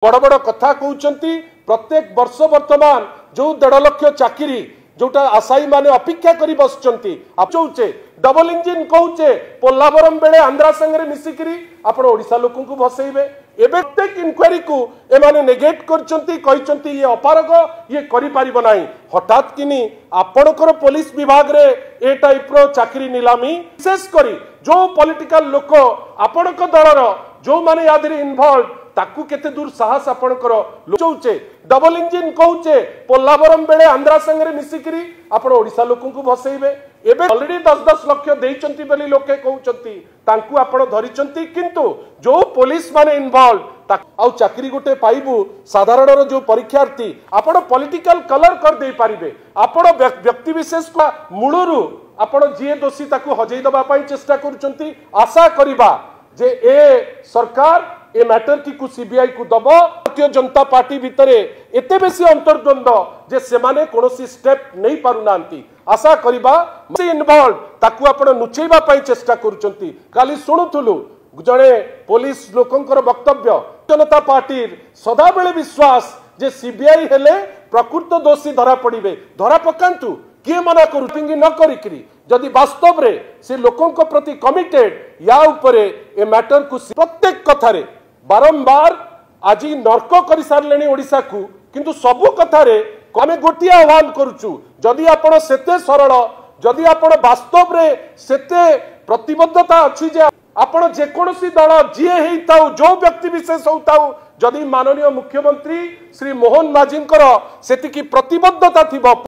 बड़ बड़ कथा कहते प्रत्येक वर्ष वर्तमान जो 1.5 लाख चाकरी जोटा आशायी माने अपेक्षा करी बसचंती चौचे डबल इंजिन कहूचे पोल्लावरम बेले आंध्रा संगे मिसिकी आपण ओडिशा लोक को भसैबे एबे प्रत्येक इंक्वायरी को एमाने नेगेट करचंती कहचंती ये अपारग ये करि पारिबो नाही हठात किनी आपणकर पुलिस विभाग रे ए टाइप रो चाकरी निलामी विशेष करी जो पॉलिटिकल लोक आपणक दलर जो माने यादरे इन्वॉल्व ताकू केते दूर साहस आपणकर लोचौचे डबल इंजिन कहूचे पोल्लावरम बेले आंध्रा संगे मिसिकी आपण ओडिशा लोक को भसैबे एबे ऑलरेडी 10-10 लाख देइचंती बेली लोके कहउचंती तांकू आपण धरिचंती किंतु जो पुलिस माने इन्वॉल्व आउ चाकरी गोटे पाइबू साधारण रो जो परीक्षार्थी आपण पॉलिटिकल कलर कर दे पारिबे आपण व्यक्ति विशेष को मूलरू आपण जे दोषी ताकू हजै दबा पई चेष्टा करूचंती आशा करिबा जे ए सरकार ए मैटर की सीबीआई को दब भारतीय जनता पार्टी भितरे एते बेसी अंतर्द्वंद जे सेमाने कोनोसी स्टेप नहीं पारु नांती आशा करिबा से इन्वॉल्व ताकू आपण नुचैबा पई चेष्टा करूचंती काली सुनुथुलु जणे पुलिस लोकंकर वक्तव्य जनता पार्टी सदा बेले विश्वास जे सीबीआई हेले प्रकृत दोषी धरा पड़िबे धरा पकांतु किए मना करू न करी जदि वास्तव रे से लोकों को प्रति कमिटेड या उपरे ए मैटर को प्रत्येक कथारे बारंबार आज नर्क कर सारे ओडिशा को किंतु सबु कथारे आमे गोटिया आह्वान करूचु जदि आपण सेते सरल जदि आपण वास्तव रे सेते प्रतिबद्धता अछि जे आपण जेकोसी दल जी हेइताउ जो व्यक्ति विशेष होताउ जदि माननीय मुख्यमंत्री श्री मोहन माझींकर सेति की प्रतिबद्धता थिबो।